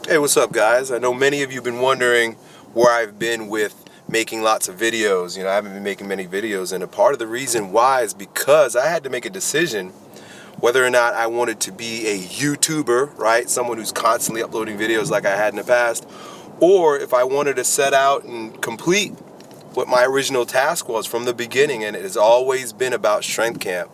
Hey, what's up, guys? I know many of you have been wondering where I've been with making lots of videos. I haven't been making many videos, and a part of the reason why is because I had to make a decision whether or not I wanted to be a YouTuber, right? Someone who's constantly uploading videos like I had in the past, or if I wanted to set out and complete what my original task was from the beginning, and it has always been about Strength Camp.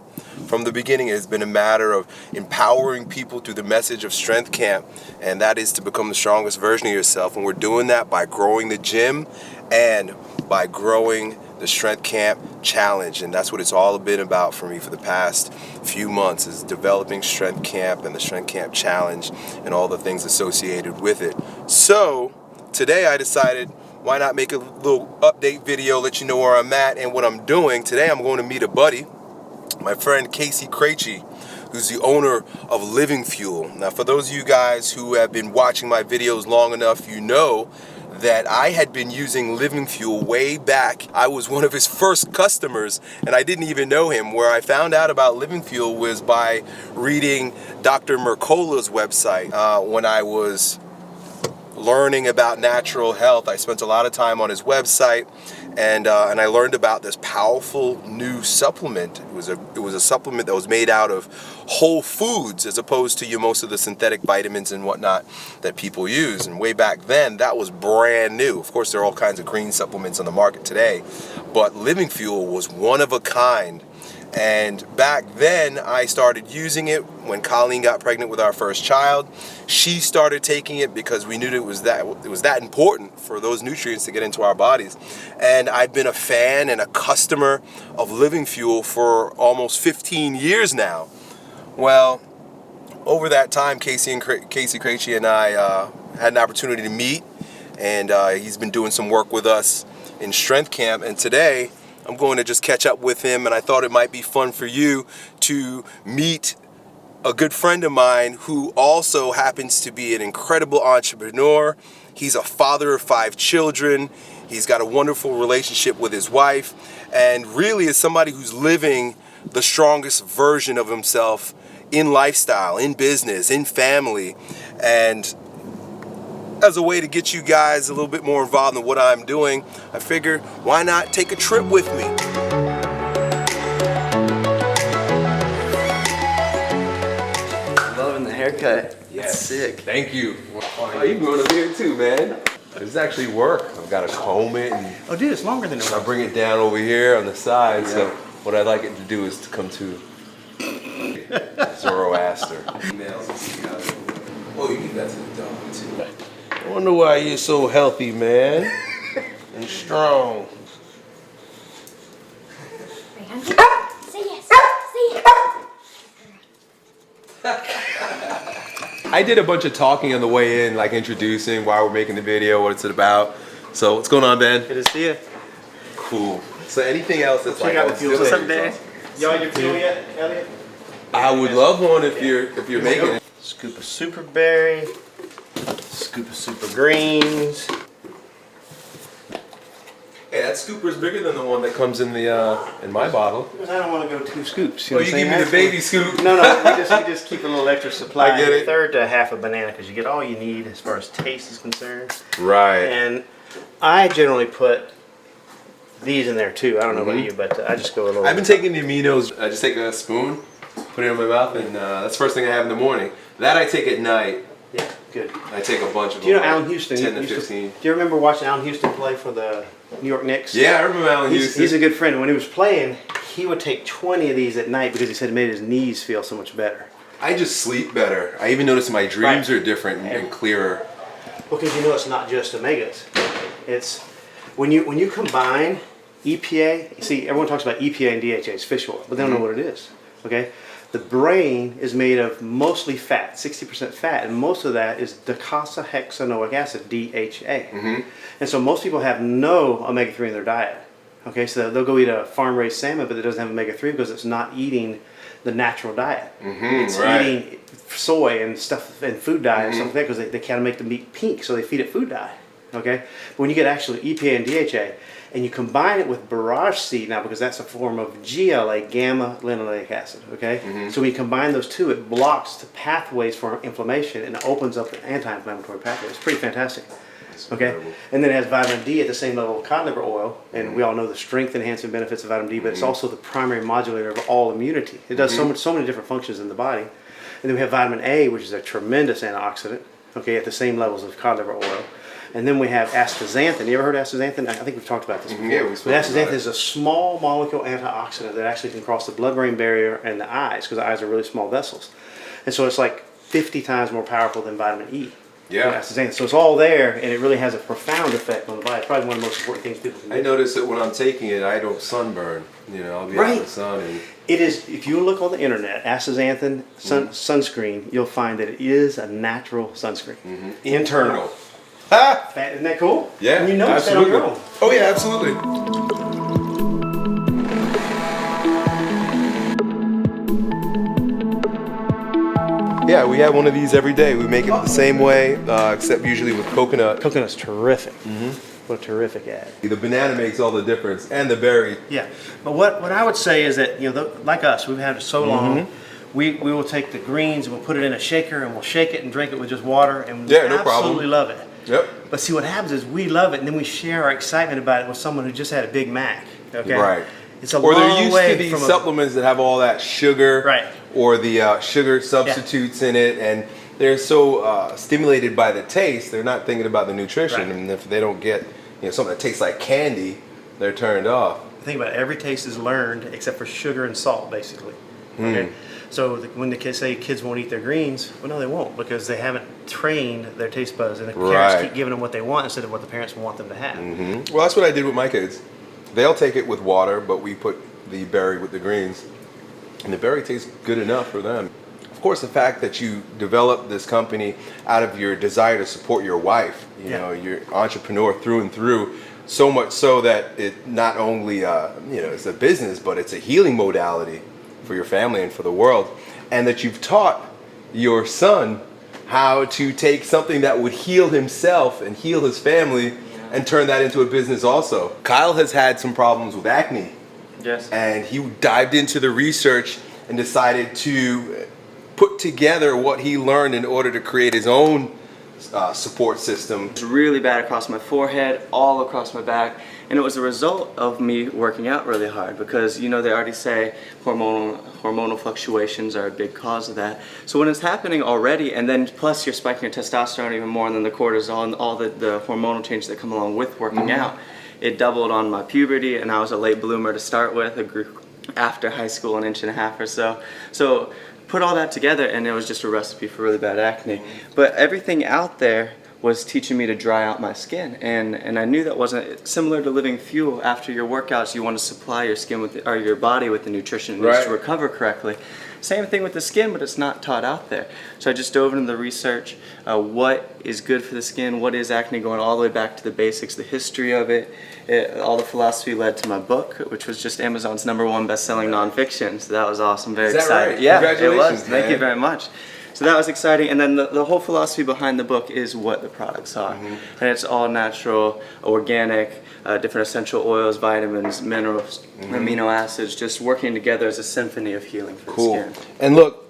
From the beginning, it has been a matter of empowering people through the message of Strength Camp, and that is to become the strongest version of yourself. And we're doing that by growing the gym and by growing the Strength Camp Challenge, and that's what it's all been about for me for the past few months, is developing Strength Camp and the Strength Camp Challenge and all the things associated with it. So today I decided, why not make a little update video, let you know where I'm at and what I'm doing. Today I'm going to meet a buddy, my friend Casey Krejci, who's the owner of Living Fuel. Now, for those of you guys who have been watching my videos long enough, you know that I had been using Living Fuel way back. I was one of his first customers, and I didn't even know him. Where I found out about Living Fuel was by reading Dr. Mercola's website. When I was learning about natural health, I spent a lot of time on his website, and I learned about this powerful new supplement. It was a supplement that was made out of whole foods, as opposed to most of the synthetic vitamins and whatnot that people use. And way back then, that was brand new. Of course, there are all kinds of green supplements on the market today, but Living Fuel was one of a kind. And back then, I started using it when Colleen got pregnant with our first child. She started taking it because we knew it was that important for those nutrients to get into our bodies. And I've been a fan and a customer of Living Fuel for almost 15 years now. Well, over that time, Casey Krejci and I had an opportunity to meet, and he's been doing some work with us in Strength Camp. And today, I'm going to just catch up with him, and I thought it might be fun for you to meet a good friend of mine who also happens to be an incredible entrepreneur. He's a father of 5 children. He's got a wonderful relationship with his wife, and really is somebody who's living the strongest version of himself in lifestyle, in business, in family. And as a way to get you guys a little bit more involved in what I'm doing, I figured, why not take a trip with me? Loving the haircut. Yes. That's sick. Thank you. Oh, you growing a beard too, man. This is actually work. I've got to comb it, and Oh, dude, it's longer than it I was. bring it down over here on the side. Yeah. So what I'd like it to do is to come to Zoroaster. Emails and see how. Oh, you give that to the dog too. I wonder why you're so healthy, man, and strong. Say yes. Say yes. I did a bunch of talking on the way in, like introducing why we're making the video, what it's about. So what's going on, Ben? Good to see you. Cool. So anything else that's Check like out the fuel auxiliary someday. sauce? Y'all get fuel yet, Elliot? I would love one if you're making it. Scoop of super berry. Scoop of super greens. Hey, that scooper's bigger than the one that comes in the in my bottle. Because I don't want to go 2 scoops. Oh, you give me the baby scoop. No, we just keep a little extra supply. I get it. 1/3 to 1/2 a banana, because you get all you need as far as taste is concerned. Right. And I generally put these in there too. I don't know about you, but I just go a little. I've been taking the aminos. I just take a spoon, put it in my mouth, and that's the first thing I have in the morning. That I take at night. Yeah, good. I take a bunch of them. Do you know like Allen Houston? 10 to used 15. do you remember watching Allen Houston play for the New York Knicks? Yeah, I remember Allen Houston. He's a good friend. When he was playing, he would take 20 of these at night because he said it made his knees feel so much better. I just sleep better. I even notice my dreams are different and clearer. Well, because it's not just omegas. It's when you combine EPA. See, everyone talks about EPA and DHA, it's fish oil, but they don't know what it is. Okay, the brain is made of mostly fat, 60% fat, and most of that is docosahexaenoic acid, DHA. And so most people have no omega-3 in their diet. Okay, so they'll go eat a farm-raised salmon, but it doesn't have omega-3 because it's not eating the natural diet. It's eating soy and stuff and food dye and stuff like that because they can't make the meat pink, so they feed it food dye. Okay, but when you get actually EPA and DHA, and you combine it with borage seed now, because that's a form of GLA, gamma linoleic acid. Okay, so when you combine those two, it blocks the pathways for inflammation and it opens up the anti-inflammatory pathway. It's pretty fantastic. Okay, incredible. and then it has vitamin D at the same level of cod liver oil, and we all know the strength enhancing benefits of vitamin D, but it's also the primary modulator of all immunity. It does so many different functions in the body. And then we have vitamin A, which is a tremendous antioxidant, okay, at the same levels of cod liver oil. And then we have astaxanthin. You ever heard of astaxanthin? I think we've talked about this before. Yeah, we spoke about Astaxanthin it. is a small molecule antioxidant that actually can cross the blood-brain barrier and the eyes, because the eyes are really small vessels. And so it's like 50 times more powerful than vitamin E. Yeah. Astaxanthin. So it's all there, and it really has a profound effect on the body. It's probably one of the most important things people can do. I notice that when I'm taking it, I don't sunburn. You know, I'll be out in the sun and It is, if you look on the internet, astaxanthin sunscreen, you'll find that it is a natural sunscreen. Internal. ah, Isn't that cool? yeah, And you notice that on absolutely. your own. Oh yeah, absolutely. Yeah, we have one of these every day. We make it the same way, except usually with coconut. Coconut's terrific. What a terrific ad. The banana makes all the difference, and the berry. Yeah, but what I would say is that, you know, like us, we've had it so long. We will take the greens and we'll put it in a shaker and we'll shake it and drink it with just water, and we Yeah, no problem. absolutely love it. Yep. But see, what happens is we love it, and then we share our excitement about it with someone who just had a Big Mac. Okay. Right. It's a Or long they're used way to these from supplements that have all that sugar, Right. or the sugar substitutes in it, and they're so stimulated by the taste, they're not thinking about the nutrition. Right. And if they don't get, you know, something that tastes like candy, they're turned off. Think about it, every taste is learned except for sugar and salt, basically. Okay. So when the kids say kids won't eat their greens, well, no, they won't, because they haven't trained their taste buds, and the parents Right. keep giving them what they want instead of what the parents want them to have. Well, that's what I did with my kids. They'll take it with water, but we put the berry with the greens, and the berry tastes good enough for them. Of course, the fact that you developed this company out of your desire to support your wife, you Yeah. know, you're an entrepreneur through and through, so much so that it not only, you know, it's a business, but it's a healing modality for your family and for the world, and that you've taught your son how to take something that would heal himself and heal his family and turn that into a business also. Kyle has had some problems with acne. Yes. And he dived into the research and decided to put together what he learned in order to create his own support system. It was really bad across my forehead, all across my back, and it was a result of me working out really hard, because, you know, they already say hormonal fluctuations are a big cause of that. So when it's happening already, and then plus you're spiking your testosterone even more, and then the cortisol and all the hormonal changes that come along with working out, it doubled on my puberty, and I was a late bloomer to start with. I grew after high school, an inch and a half or so. So put all that together, and it was just a recipe for really bad acne. But everything out there was teaching me to dry out my skin, and I knew that wasn't similar to living fuel. After your workouts, you want to supply your skin with or your body with the nutrition it needs Right. to recover correctly. Same thing with the skin, but it's not taught out there. So I just dove into the research, what is good for the skin, what is acne, going all the way back to the basics, the history of it. All the philosophy led to my book, which was just Amazon's #1 best-selling nonfiction. So that was awesome, very Is that exciting. right? Yeah, it Congratulations, was. Thank you man. very much. So that was exciting, and then the whole philosophy behind the book is what the products are. And it's all natural, organic, different essential oils, vitamins, minerals, amino acids, just working together as a symphony of healing for Cool. the skin. And look,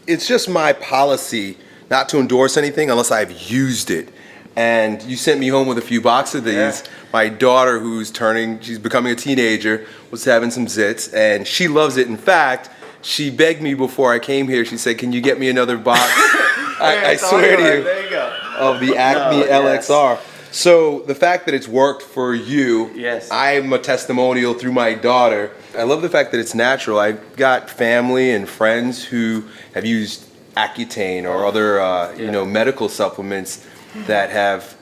it's just my policy not to endorse anything unless I've used it. And you sent me home with a few boxes of these. Yeah. My daughter, she's becoming a teenager, was having some zits, and she loves it. In fact, she begged me before I came here. She said, "Can you get me another box?" I swear to you, There you go. of the Acne No, yes. LXR. So the fact that it's worked for you, Yes. I'm a testimonial through my daughter. I love the fact that it's natural. I've got family and friends who have used Accutane or other, medical supplements that have,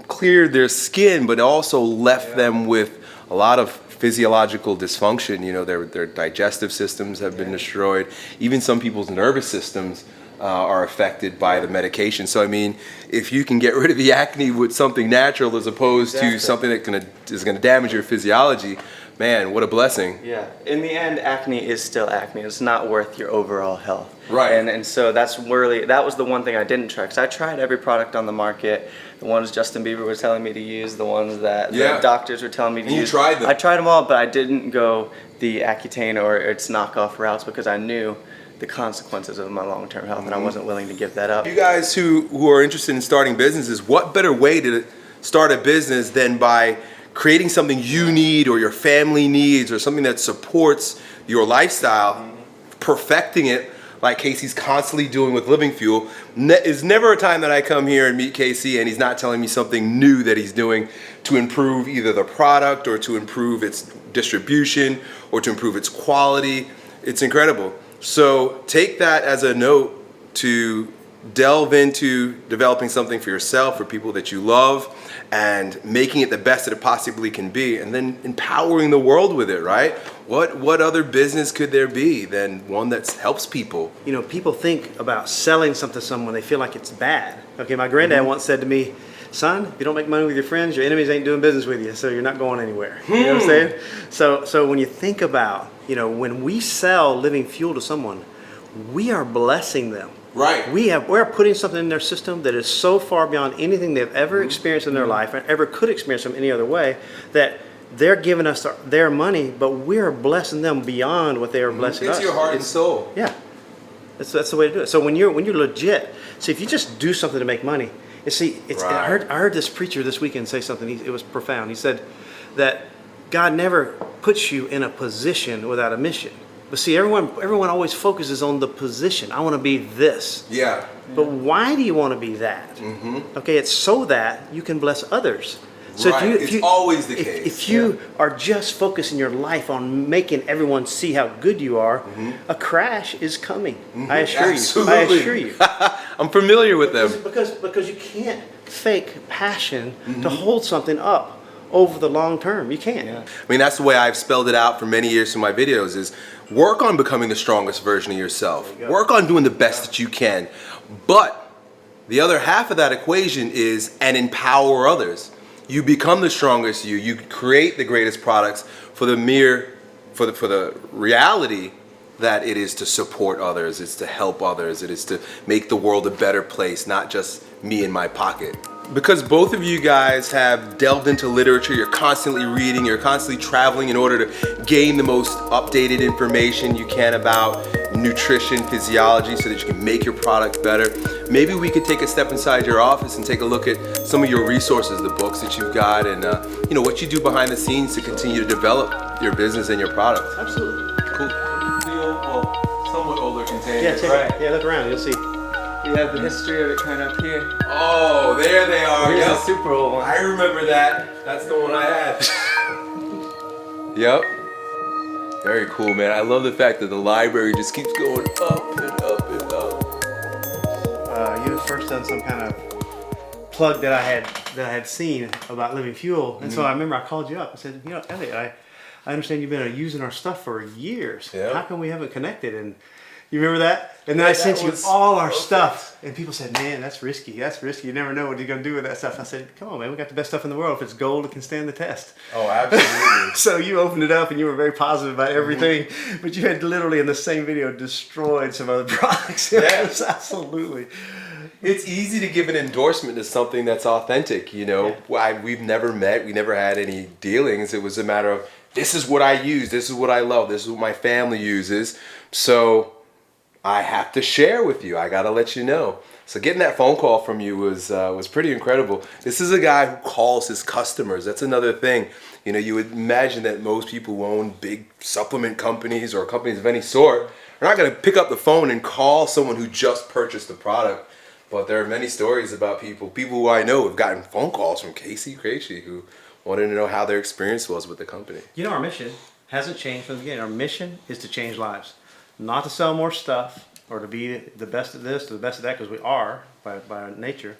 cleared their skin, but also left them with a lot of physiological dysfunction. You know, their digestive systems have been destroyed. Even some people's nervous systems are affected by the medication. So I mean, if you can get rid of the acne with something natural as opposed to Exactly. something that is going to damage your physiology, man, what a blessing. Yeah. In the end, acne is still acne. It's not worth your overall health. Right. And so that was the one thing I didn't try, because I tried every product on the market. The ones Justin Bieber was telling me to use, the ones that the doctors were telling me to use. You tried them. I tried them all, but I didn't go the Accutane or its knockoff routes, because I knew the consequences of my long-term health, and I wasn't willing to give that up. You guys who are interested in starting businesses, what better way to start a business than by creating something you need or your family needs, or something that supports your lifestyle, perfecting it like Casey's constantly doing with Living Fuel. Is never a time that I come here and meet Casey and he's not telling me something new that he's doing to improve either the product or to improve its distribution or to improve its quality. It's incredible. So take that as a note to delve into developing something for yourself, for people that you love, and making it the best that it possibly can be, and then empowering the world with it, right? What other business could there be than one that helps people? You know, people think about selling something to someone, they feel like it's bad. Okay, my granddad once said to me, son, if you don't make money with your friends, your enemies ain't doing business with you, so you're not going anywhere. You know what I'm saying? So when you think about, you know, when we sell Living Fuel to someone, we are blessing them. Right. We're putting something in their system that is so far beyond anything they've ever experienced in their life, and ever could experience from any other way, that they're giving us their money, but we're blessing them beyond what they are blessing us. It's your heart and soul. Yeah, that's the way to do it. So when you're legit, see, if you just do something to make money, you see, I heard this preacher this weekend say something. It was profound. He said that God never puts you in a position without a mission. But see, everyone always focuses on the position. I want to be this. Yeah. But why do you want to be that? Okay, it's so that you can bless others. So Right. It's always the case. If you are just focusing your life on making everyone see how good you are, a crash is coming. I assure Absolutely. you. I assure you. I'm familiar with them. Because you can't fake passion to hold something up over the long term. You can't. I mean, that's the way I've spelled it out for many years through my videos, is work on becoming the strongest version of yourself. Work on doing the best that you can. But the other half of that equation is, and empower others. You become the strongest you. You create the greatest products for the reality that it is to support others, it's to help others, it is to make the world a better place, not just me in my pocket. Because both of you guys have delved into literature, you're constantly reading, you're constantly traveling in order to gain the most updated information you can about nutrition, physiology, so that you can make your product better. Maybe we could take a step inside your office and take a look at some of your resources, the books that you've got, and you know, what you do behind the scenes to continue to develop your business and your product. Absolutely. Cool. Somewhat older containers. Yeah, look around, you'll see. You have the history of it kind of up here. Oh, there they are. Here's Yep. a super old one. I remember that. That's the one I had. Yep. Very cool, man. I love the fact that the library just keeps going up and up and up. You had first done some kind of plug that I had seen about Living Fuel, and so I remember I called you up. I said, you know, Elliot, I understand you've been using our stuff for years. Yeah. How come we haven't connected? And you remember that? And then I sent you all our stuff, and people said, man, that's risky. That's risky. You never know what you're going to do with that stuff. I said, come on, man, we got the best stuff in the world. If it's gold, it can stand the test. Oh, absolutely. So you opened it up, and you were very positive about everything, but you had literally in the same video destroyed some other products. Yes, absolutely. It's easy to give an endorsement to something that's authentic, you know. We've never met, we never had any dealings. It was a matter of, this is what I use, this is what I love, this is what my family uses. So I have to share with you. I gotta let you know. So getting that phone call from you was pretty incredible. This is a guy who calls his customers. That's another thing. You know, you would imagine that most people who own big supplement companies or companies of any sort are not gonna pick up the phone and call someone who just purchased the product. But there are many stories about people who I know have gotten phone calls from Casey who wanted to know how their experience was with the company. You know, our mission hasn't changed from the beginning. Our mission is to change lives. Not to sell more stuff or to be the best at this or the best at that, because we are by our nature,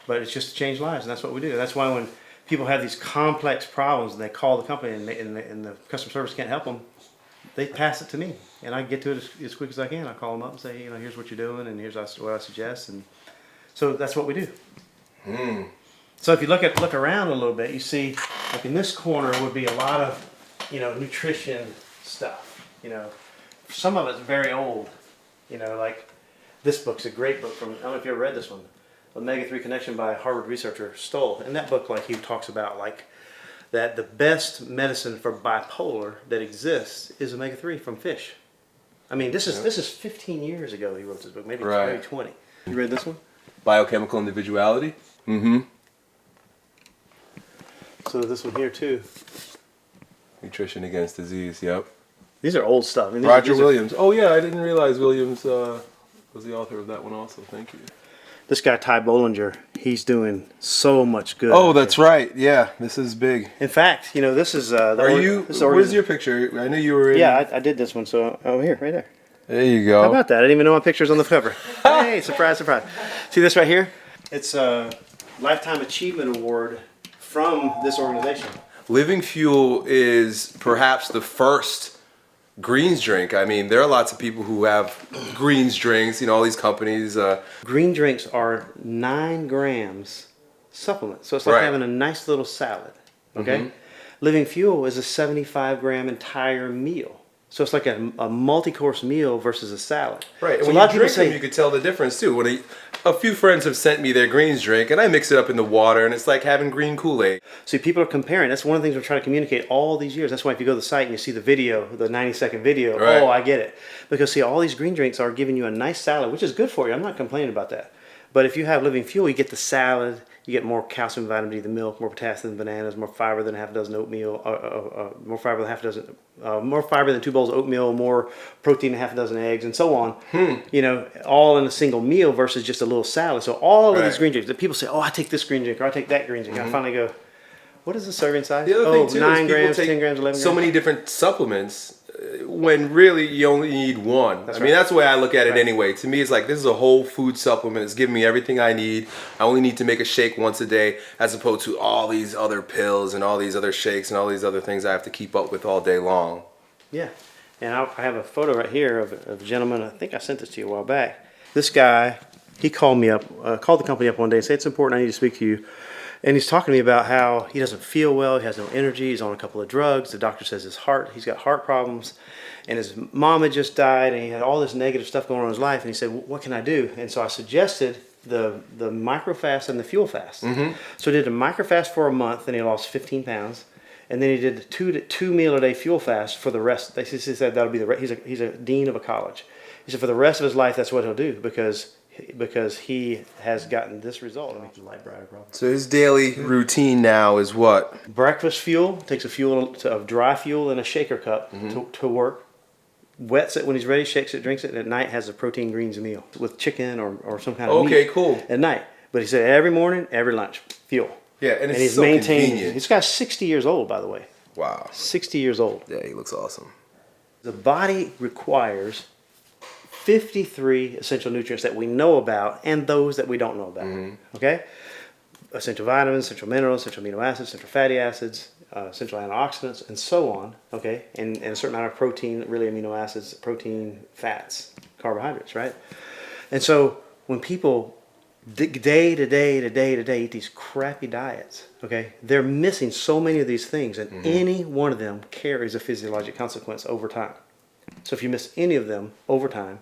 but it's just to change lives, and that's what we do. That's why when people have these complex problems and they call the company and the customer service can't help them, they pass it to me, and I get to it as quick as I can. I call them up and say, you know, here's what you're doing, and here's what I suggest, and so that's what we do. So if you look around a little bit, you see, like in this corner would be a lot of nutrition stuff. Some of it's very old. Like this book's a great book from, I don't know if you ever read this one, Omega-3 Connection by Harvard researcher Stoll. In that book, like he talks about like that the best medicine for bipolar that exists is omega-3 from fish. I mean, this is 15 years ago he wrote this book, maybe 20. You read this one? Biochemical Individuality? Mm-hmm. So this one here too. Nutrition Against Disease, yep. These are old stuff. I mean, Roger Williams. Oh yeah, I didn't realize Williams was the author of that one also. Thank you. This guy, Ty Bollinger, he's doing so much good. Oh, that's right. Yeah, this is big. In fact, this is... Where's your picture? I knew you were in... Yeah, I did this one, so... Oh, here, right there. There you go. How about that? I didn't even know my picture's on the cover. Hey, surprise, surprise. See this right here? It's a Lifetime Achievement Award from this organization. Living Fuel is perhaps the first greens drink. I mean, there are lots of people who have greens drinks, all these companies. Green drinks are 9 grams supplement. So it's like having a nice little salad, okay? Mm-hmm. Living Fuel is a 75-gram entire meal. So it's like a multi-course meal versus a salad. Right, and so when you drink them, you could tell the difference too. When a few friends have sent me their greens drink, and I mix it up in the water, and it's like having green Kool-Aid. See, people are comparing. That's one of the things we're trying to communicate all these years. That's why if you go to the site and you see the video, the 90-second video, oh, I get it. Because see, all these green drinks are giving you a nice salad, which is good for you. I'm not complaining about that. But if you have Living Fuel, you get the salad, you get more calcium, vitamin D, the milk, more potassium than bananas, more fiber than half a dozen oatmeal, more fiber than 2 bowls of oatmeal, more protein than half a dozen eggs, and so on. All in a single meal versus just a little salad. So all of these green drinks, that people say, oh, I take this green drink or I take that green drink. And I finally go, what is the serving size? The other thing too 9 is grams, take 10 grams, 11 grams. so many different supplements when really you only need one. I mean, that's the way I look at it anyway. To me, it's like this is a whole food supplement. It's giving me everything I need. I only need to make a shake once a day as opposed to all these other pills and all these other shakes and all these other things I have to keep up with all day long. Yeah. And I have a photo right here of a gentleman. I think I sent this to you a while back. This guy, he called me up, called the company up one day and said, it's important, I need to speak to you. And he's talking to me about how he doesn't feel well, he has no energy, he's on a couple of drugs. The doctor says he's got heart problems. And his mom had just died, and he had all this negative stuff going on in his life. And he said, what can I do? And so I suggested the micro fast and the fuel fast. Mm-hmm. So he did a micro fast for a month, and he lost 15 pounds. And then he did the two meal a day fuel fast for the rest. He said that'll be he's a dean of a college. He said for the rest of his life, that's what he'll do because he has gotten this result. I'll make the light brighter, probably. So his daily routine now is what? Breakfast fuel, takes a fuel of dry fuel in a shaker cup to work. Wets it when he's ready, shakes it, drinks it, and at night has a protein greens meal with chicken or some kind of meat. Okay, cool. At night. But he said every morning, every lunch, fuel. Yeah, and he's so convenient. This guy's 60 years old, by the way. Wow. 60 years old. Yeah, he looks awesome. The body requires 53 essential nutrients that we know about and those that we don't know about. Mm-hmm. Okay? Essential vitamins, essential minerals, essential amino acids, essential fatty acids, essential antioxidants, and so on. Okay? And a certain amount of protein, really amino acids, protein, fats, carbohydrates, right? And so when people day to day eat these crappy diets, okay, they're missing so many of these things, and any one of them carries a physiologic consequence over time. So if you miss any of them over time,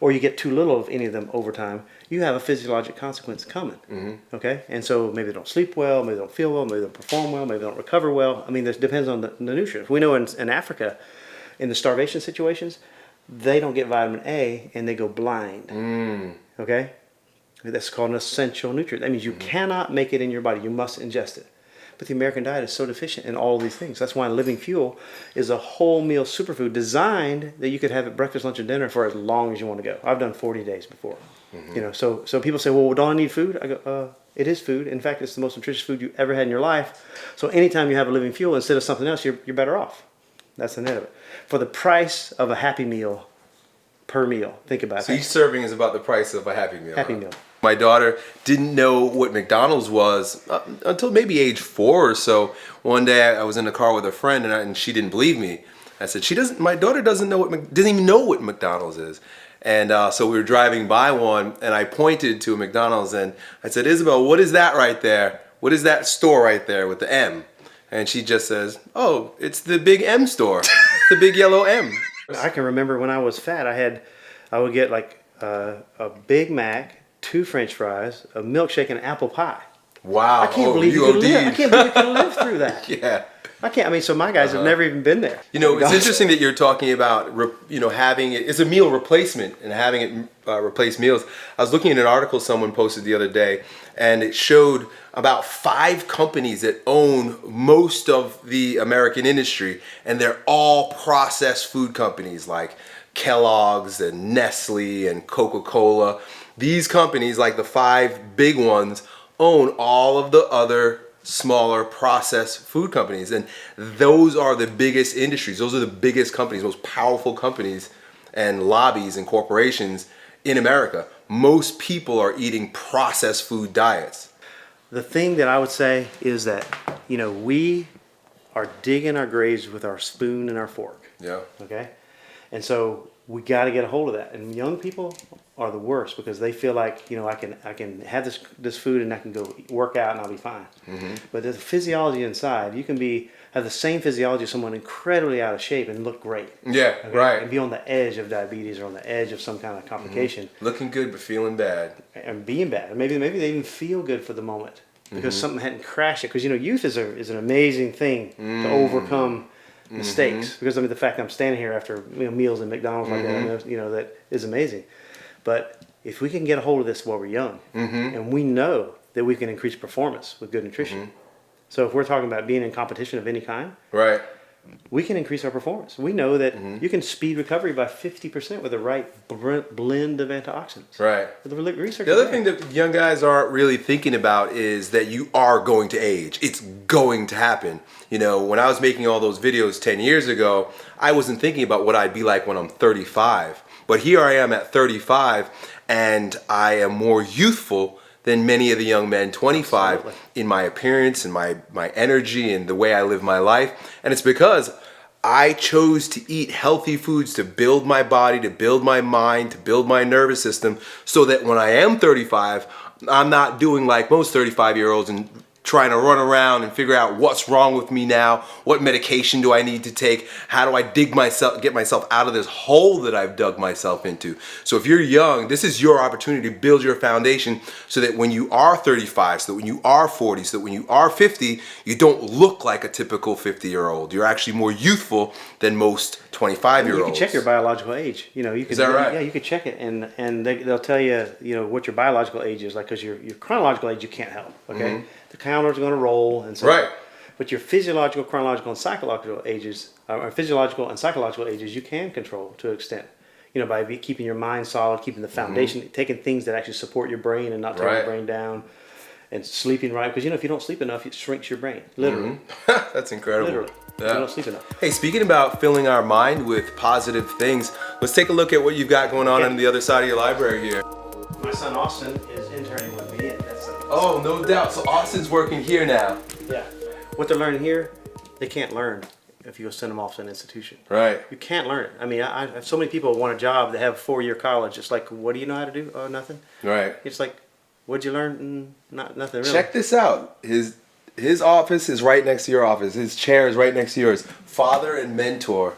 or you get too little of any of them over time, you have a physiologic consequence coming, okay? And so maybe they don't sleep well, maybe they don't feel well, maybe they don't perform well, maybe they don't recover well. I mean, this depends on the nutrients. We know in Africa, in the starvation situations, they don't get vitamin A and they go blind, okay? That's called an essential nutrient. That means you cannot make it in your body. You must ingest it. But the American diet is so deficient in all of these things. That's why Living Fuel is a whole meal superfood designed that you could have at breakfast, lunch, and dinner for as long as you want to go. I've done 40 days before. So people say, well, don't I need food? I go, it is food. In fact, it's the most nutritious food you ever had in your life. So anytime you have a Living Fuel instead of something else, you're better off. That's the net of it. For the price of a Happy Meal per meal. Think about it. So each serving is about the price of a Happy Meal. Happy Meal. My daughter didn't know what McDonald's was until maybe age 4 or so. One day I was in the car with a friend and she didn't believe me. I said, my daughter doesn't even know what McDonald's is. And so we were driving by one and I pointed to a McDonald's and I said, Isabel, what is that right there? What is that store right there with the M? And she just says, "Oh, it's the big M store, it's the big yellow M." I can remember when I was fat, I would get like a Big Mac, 2 French fries, a milkshake, and an apple pie. Wow. I can't believe you you could OD'd. live. I can't believe you could live through that. Yeah. I can't. I mean, so my guys have never even been there. You know, it's interesting that you're talking about, having it. It's a meal replacement and having it replace meals. I was looking at an article someone posted the other day, and it showed about 5 companies that own most of the American industry, and they're all processed food companies like Kellogg's and Nestle and Coca-Cola. These companies, like the 5 big ones, own all of the other smaller processed food companies, and those are the biggest industries. Those are the biggest companies, most powerful companies and lobbies and corporations in America. Most people are eating processed food diets. The thing that I would say is that, we are digging our graves with our spoon and our fork. Yeah. Okay? And so we got to get a hold of that. And young people are the worst because they feel like, I can have this food and I can go work out and I'll be fine. Mm-hmm. But there's a physiology inside. You can have the same physiology as someone incredibly out of shape and look great. Yeah, Okay? right. And be on the edge of diabetes or on the edge of some kind of complication. Mm-hmm. Looking good but feeling bad. And being bad. And maybe they even feel good for the moment because something hadn't crashed it. Because, youth is an amazing thing to overcome mistakes. Because, the fact that I'm standing here after meals in McDonald's like that, that is amazing. But if we can get a hold of this while we're young, and we know that we can increase performance with good nutrition. So if we're talking about being in competition of any kind, Right. we can increase our performance. We know that you can speed recovery by 50% with the right blend of antioxidants. Right. The research. The other thing that young guys aren't really thinking about is that you are going to age. It's going to happen. When I was making all those videos 10 years ago, I wasn't thinking about what I'd be like when I'm 35. But here I am at 35, and I am more youthful than many of the young men 25 Absolutely. in my appearance and my energy and the way I live my life. And it's because I chose to eat healthy foods to build my body, to build my mind, to build my nervous system, so that when I am 35, I'm not doing like most 35-year-olds and trying to run around and figure out what's wrong with me now, what medication do I need to take, how do I get myself out of this hole that I've dug myself into. So if you're young, this is your opportunity to build your foundation so that when you are 35, so that when you are 40, so that when you are 50, you don't look like a typical 50-year-old. You're actually more youthful than most 25-year-olds. You can check your biological age. You can. Is that right? Yeah, you can check it, and they'll tell you, what your biological age is like, because your chronological age you can't help. Okay, the counter's going to roll, and so. Right. But your physiological, chronological, and psychological ages, you can control to an extent. By keeping your mind solid, keeping the foundation, taking things that actually support your brain and not tear your brain down, and sleeping right. Because if you don't sleep enough, it shrinks your brain, literally. That's incredible. Literally. Yeah. If you don't sleep enough. Hey, speaking about filling our mind with positive things, let's take a look at what you've got going on the other side of your library here. My son Austin is interning with me, and that's Oh, no doubt. So Austin's working here now. yeah. What they're learning here, they can't learn if you go send them off to an institution. Right. You can't learn it. I mean, I have so many people want a job that have 4-year college. It's like, what do you know how to do? Oh, nothing. Right. It's like, what'd you learn? Nothing really. Check this out. His office is right next to your office. His chair is right next to yours. Father and mentor.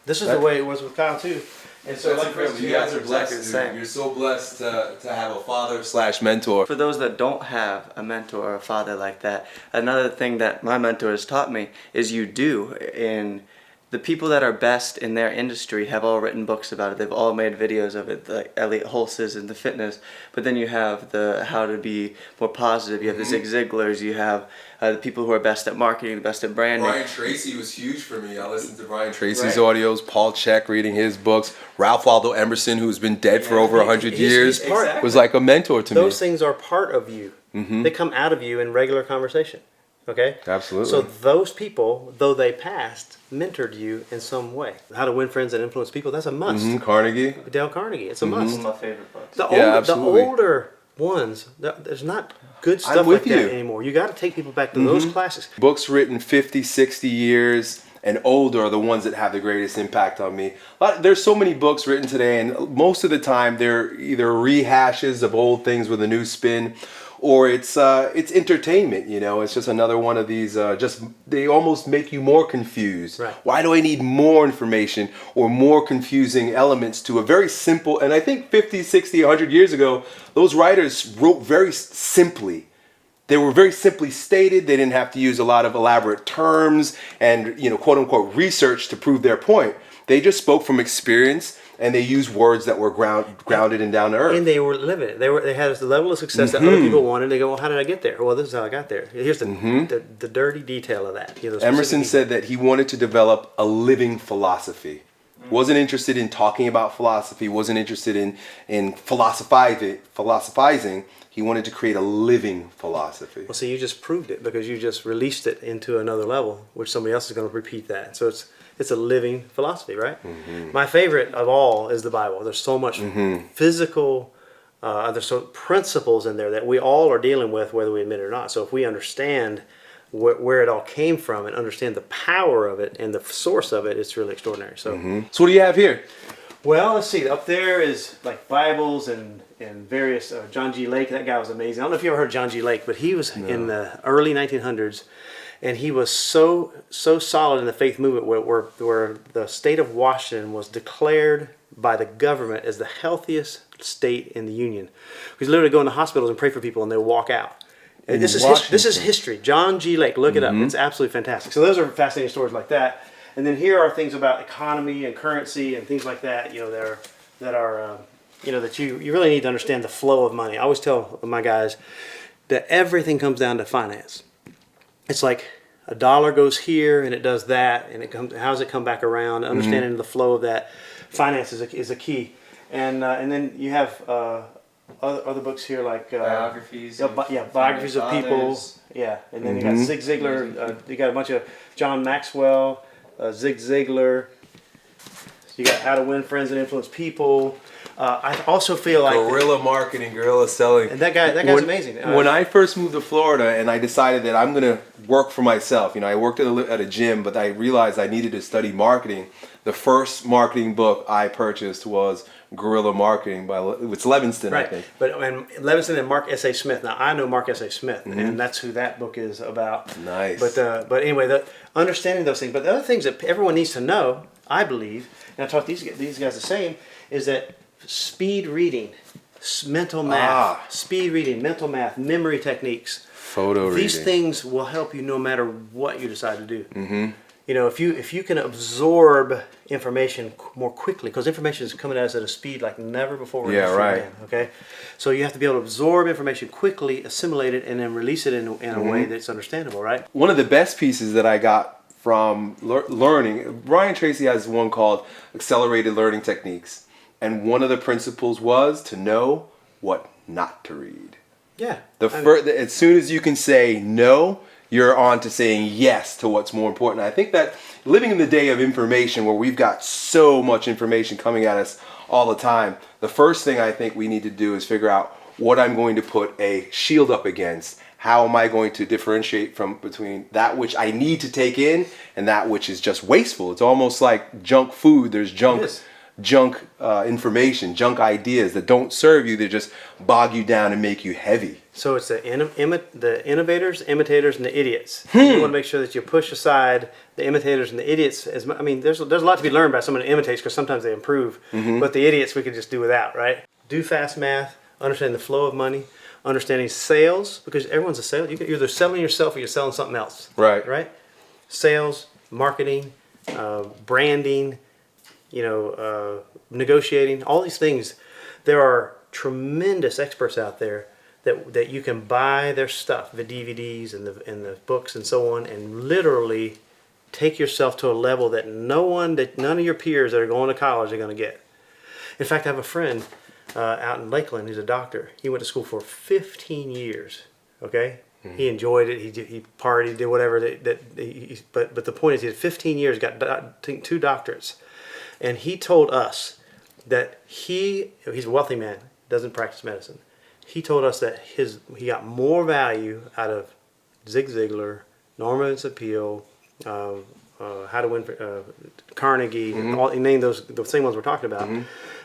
This is the way it was with Kyle too. And so, That's like, incredible. You guys are blessed. Dude. You're so blessed to have a father/mentor. For those that don't have a mentor or a father like that, another thing that my mentor has taught me is you do. And the people that are best in their industry have all written books about it. They've all made videos of it, like Elliott Hulse's and the fitness. But then you have the how to be more positive. You have the Zig Ziglars. You have the people who are best at marketing, the best at branding. Brian Tracy was huge for me. I listened to Brian Tracy's audios, Paul Chek reading his books, Ralph Waldo Emerson, who's been dead for over 100 years, was like a mentor to me. Those things are part of you. They come out of you in regular conversation. Okay? Absolutely. So those people, though they passed, mentored you in some way. How to Win Friends and Influence People, that's a must. Carnegie. Dale Carnegie, it's a must. One of my favorite books. The older ones, there's not good stuff like that anymore. You got to take people back to those classes. Books written 50, 60 years and older are the ones that have the greatest impact on me. There's so many books written today, and most of the time they're either rehashes of old things with a new spin, or it's entertainment. You know, it's just another one of these. They almost make you more confused. Right. Why do I need more information or more confusing elements to a very simple? And I think 50, 60, 100 years ago, those writers wrote very simply. They were very simply stated. They didn't have to use a lot of elaborate terms and, you know, quote unquote research to prove their point. They just spoke from experience, and they used words that were grounded and down to earth. And they were living it. They had the level of success that other people wanted. They go, well, how did I get there? Well, this is how I got there. Here's the dirty detail of that. You know, Emerson said that he wanted to develop a living philosophy. Wasn't interested in talking about philosophy. Wasn't interested in philosophizing. He wanted to create a living philosophy. Well, see, you just proved it because you just released it into another level, which somebody else is going to repeat that. So it's a living philosophy, right? My favorite of all is the Bible. There's so much physical, there's so principles in there that we all are dealing with, whether we admit it or not. So if we understand where it all came from and understand the power of it and the source of it, it's really extraordinary. So, So what do you have here? well, let's see. Up there is like Bibles and various. John G. Lake, that guy was amazing. I don't know if you ever heard of John G. Lake, but he was in the early 1900s, and he was so solid in the faith movement where the state of Washington was declared by the government as the healthiest state in the union. He's literally go into hospitals and pray for people, and they'll walk out. And this is history. John G. Lake, look it up. It's absolutely fantastic. So those are fascinating stories like that. And then here are things about economy and currency and things like that. You know, that you really need to understand the flow of money. I always tell my guys that everything comes down to finance. It's like a dollar goes here and it does that, and how does it come back around? Understanding the flow of that finance is a key. And then you have other books here like Biographies. Biographies of people. Yeah, and then you got Zig Ziglar. You got a bunch of John Maxwell, Zig Ziglar. You got How to Win Friends and Influence People. I also feel like Guerrilla marketing, guerrilla selling. And that guy's amazing. When I first moved to Florida and I decided that I'm going to work for myself, you know, I worked at a gym, but I realized I needed to study marketing. The first marketing book I purchased was Guerrilla Marketing by it's Levinston, right. I think. And Levinston and Mark S.A. Smith. Now I know Mark S.A. Smith, and that's who that book is about. Nice. But anyway, understanding those things. But the other things that everyone needs to know, I believe, and I taught these guys the same, is that speed reading, mental math, speed reading, mental math, memory techniques, photo reading. These things will help you no matter what you decide to do. You know, if you can absorb information more quickly, because information is coming at us at a speed like never before. Yeah, right. Okay, so you have to be able to absorb information quickly, assimilate it, and then release it in a way that's understandable, right? One of the best pieces that I got from learning, Brian Tracy has one called Accelerated Learning Techniques, and one of the principles was to know what not to read. Yeah. As soon as you can say no, you're on to saying yes to what's more important. I think that living in the day of information where we've got so much information coming at us all the time, the first thing I think we need to do is figure out what I'm going to put a shield up against. How am I going to differentiate between that which I need to take in and that which is just wasteful? It's almost like junk food. There's junk information, junk ideas that don't serve you. They just bog you down and make you heavy. So it's the innovators, imitators, and the idiots. You want to make sure that you push aside the imitators and the idiots. There's a lot to be learned by someone who imitates, because sometimes they improve. But the idiots we could just do without, right? Do fast math, understand the flow of money, understanding sales, because everyone's a sales. You're either selling yourself or you're selling something else. Right. Right? Sales, marketing, branding, negotiating, all these things. There are tremendous experts out there that you can buy their stuff, the DVDs and the books and so on, and literally take yourself to a level that none of your peers that are going to college are going to get. In fact, I have a friend out in Lakeland who's a doctor. He went to school for 15 years. Okay, he enjoyed it. He partied, did whatever. But the point is, he had 15 years, got 2 doctorates, and he told us that he's a wealthy man, doesn't practice medicine. He told us that he got more value out of Zig Ziglar, Norman Vincent Peale, How to Win, Carnegie, he named the same ones we're talking about,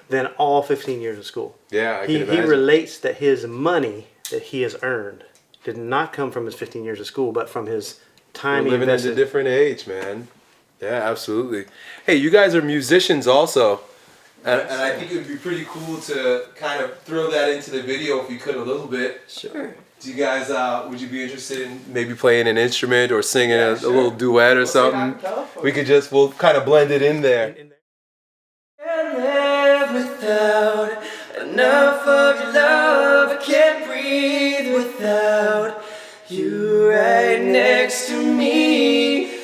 than all 15 years of school. Yeah, I can imagine. He relates that his money that he has earned did not come from his 15 years of school, but from his time We're he living in a invested. different age, man. Yeah, absolutely. Hey, you guys are musicians also. And I think it would be pretty cool to kind of throw that into the video if you could a little bit. Sure. Do you guys, would you be interested in maybe playing an instrument or singing a little duet or something? We'll kind of blend it in there. Can't live without enough of your love. I can't breathe without you right next to me.